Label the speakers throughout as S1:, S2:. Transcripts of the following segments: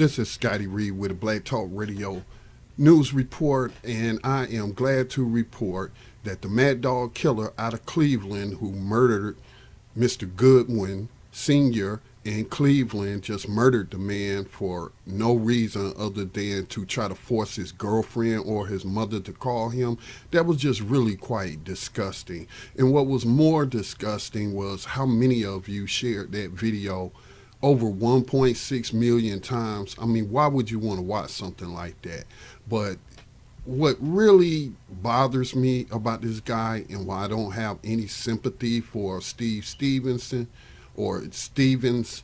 S1: This is Scotty Reed with a Black Talk Radio news report, and I am glad to report that the Mad Dog Killer out of Cleveland who murdered Mr. Goodwin Sr. in Cleveland just murdered the man for no reason other than to try to force his girlfriend or his mother to call him. That was just really quite disgusting. And what was more disgusting was how many of you shared that video over 1.6 million times. I mean, why would you want to watch something like that? But what really bothers me about this guy and why I don't have any sympathy for Steve Stevenson or Stevens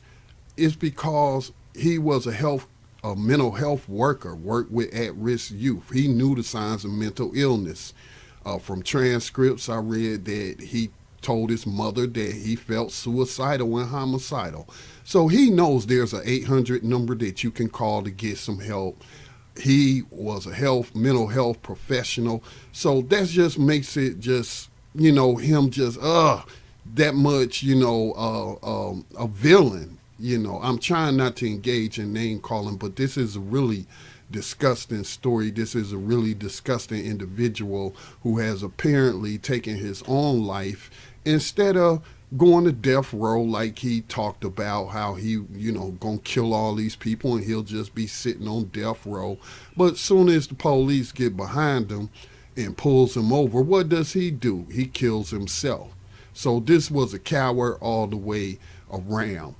S1: is because he was a mental health worker, worked with at-risk youth. He knew the signs of mental illness. From transcripts, I read that he told his mother that he felt suicidal and homicidal. So he knows there's an 800 number that you can call to get some help. He was a mental health professional. So that just makes it just, him just, that much, a villain. I'm trying not to engage in name calling, but this is a really disgusting story. This is a really disgusting individual who has apparently taken his own life instead of going to death row like he talked about, how he, gonna kill all these people and he'll just be sitting on death row. But as soon as the police get behind him and pulls him over, what does he do? He kills himself. So this was a coward all the way around.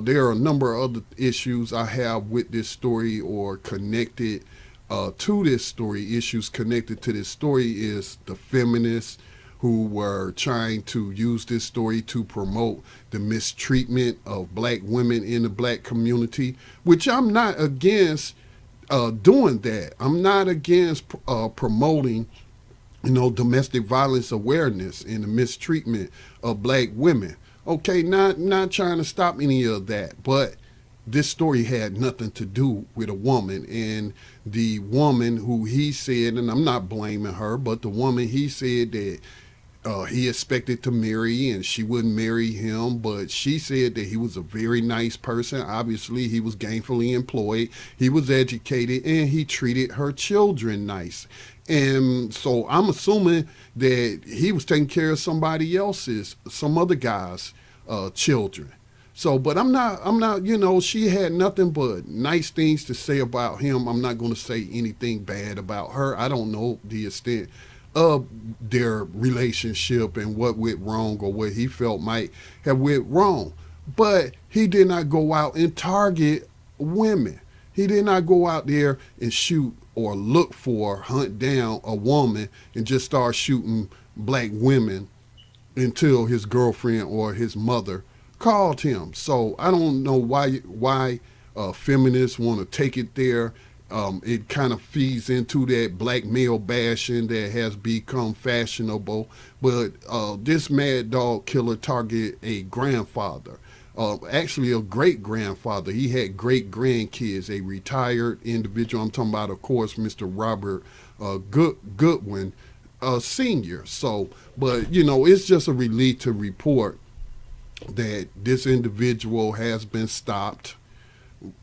S1: There are a number of other issues I have with this story or connected to this story. Issues connected to this story is the feminists who were trying to use this story to promote the mistreatment of black women in the black community, which I'm not against doing that. I'm not against promoting domestic violence awareness and the mistreatment of black women. Okay, not trying to stop any of that, but this story had nothing to do with a woman. And the woman who he said, and I'm not blaming her, but the woman he said that he expected to marry and she wouldn't marry him, but she said that he was a very nice person. Obviously, he was gainfully employed, he was educated, and he treated her children nice. And so I'm assuming that he was taking care of some other guy's children. So, but I'm not, she had nothing but nice things to say about him. I'm not going to say anything bad about her. I don't know the extent of their relationship and what went wrong or what he felt might have went wrong. But he did not go out and target women. He did not go out there and shoot or hunt down a woman and just start shooting black women until his girlfriend or his mother called him. So I don't know why feminists want to take it there. It kind of feeds into that black male bashing that has become fashionable. But this Mad Dog Killer targeted a grandfather, actually a great-grandfather. He had great-grandkids, a retired individual. I'm talking about, of course, Mr. Robert Goodwin Sr. So, but, it's just a relief to report that this individual has been stopped.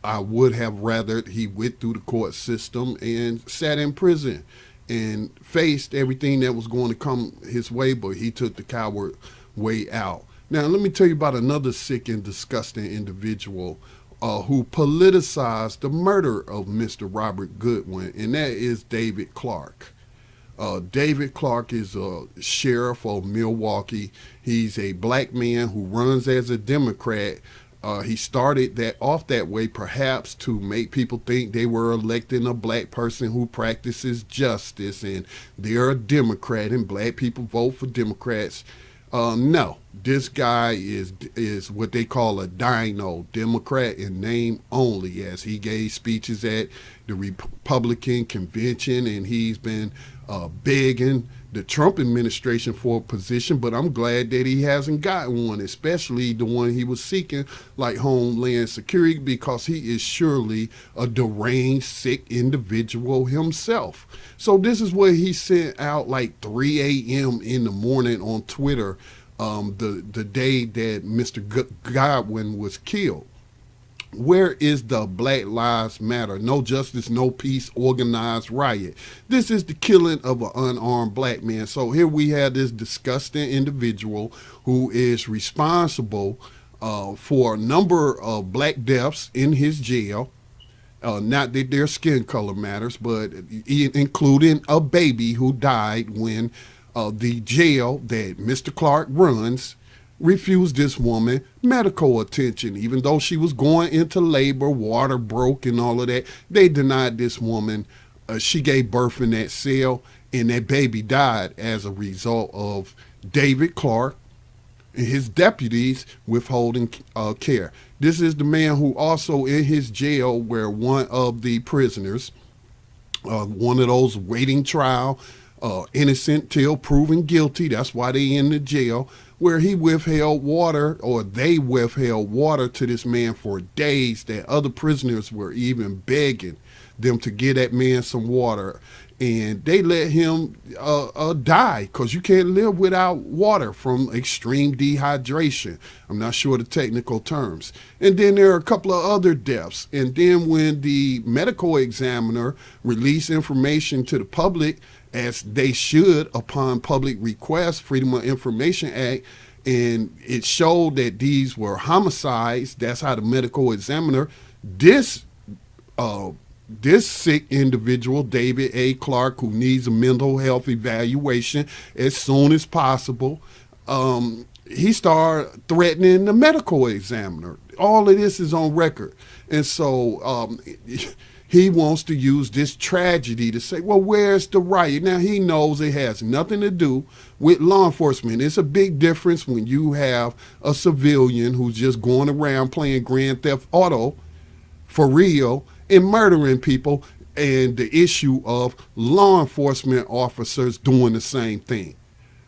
S1: I would have rather he went through the court system and sat in prison and faced everything that was going to come his way, but he took the coward way out. Now, let me tell you about another sick and disgusting individual who politicized the murder of Mr. Robert Goodwin, and that is David Clarke. David Clarke is a sheriff of Milwaukee. He's a black man who runs as a Democrat. He started that way perhaps to make people think they were electing a black person who practices justice and they're a Democrat and black people vote for Democrats. No, this guy is what they call a dino Democrat in name only, as he gave speeches at the Republican convention, and he's been begging the Trump administration for a position, but I'm glad that he hasn't gotten one, especially the one he was seeking, like Homeland Security, because he is surely a deranged, sick individual himself. So this is what he sent out like 3 a.m. in the morning on Twitter, the day that Mr. Godwin was killed. Where is the Black Lives Matter, no justice, no peace, organized riot? This is the killing of an unarmed black man. So here we have this disgusting individual who is responsible for a number of black deaths in his jail. Not that their skin color matters, but including a baby who died when the jail that Mr. Clarke runs refused this woman medical attention. Even though she was going into labor, water broke and all of that, they denied this woman. She gave birth in that cell, and that baby died as a result of David Clarke and his deputies withholding care. This is the man who also in his jail where one of the prisoners, one of those waiting trial, innocent till proven guilty, that's why they in the jail, where he withheld water, or they withheld water to this man for days, that other prisoners were even begging them to give that man some water. And they let him die, because you can't live without water from extreme dehydration. I'm not sure the technical terms. And then there are a couple of other deaths. And then when the medical examiner released information to the public, as they should upon public request, Freedom of Information Act, and it showed that these were homicides. That's how the medical examiner, this sick individual, David A. Clarke, who needs a mental health evaluation as soon as possible, he started threatening the medical examiner. All of this is on record. And so he wants to use this tragedy to say, well, where's the riot? Now, he knows it has nothing to do with law enforcement. It's a big difference when you have a civilian who's just going around playing Grand Theft Auto for real and murdering people, and the issue of law enforcement officers doing the same thing.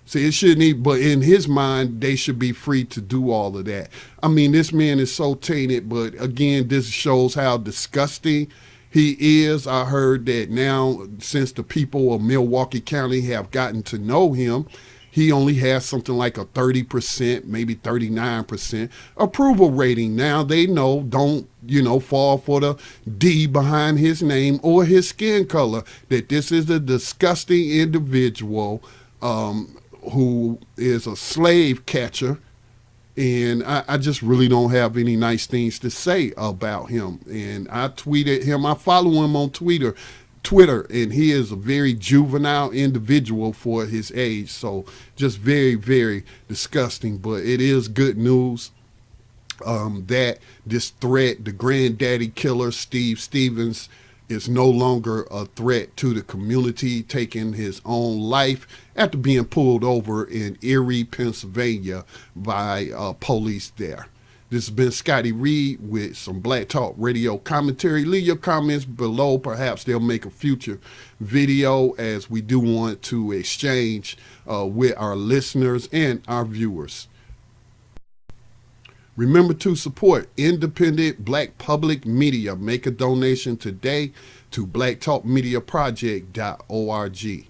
S1: See, it shouldn't even, but in his mind, they should be free to do all of that. I mean, this man is so tainted, but again, this shows how disgusting he is. I heard that now, since the people of Milwaukee County have gotten to know him, he only has something like a 30%, maybe 39% approval rating. Now they know, don't, fall for the D behind his name or his skin color, that this is a disgusting individual who is a slave catcher. And I just really don't have any nice things to say about him. And I tweeted him. I follow him on Twitter, and he is a very juvenile individual for his age. So just very, very disgusting. But it is good news that this threat, the granddaddy killer, Steve Stevens, is no longer a threat to the community, taking his own life after being pulled over in Erie, Pennsylvania by police there. This has been Scotty Reed with some Black Talk Radio commentary. Leave your comments below. Perhaps they'll make a future video, as we do want to exchange with our listeners and our viewers. Remember to support independent black public media. Make a donation today to blacktalkmediaproject.org.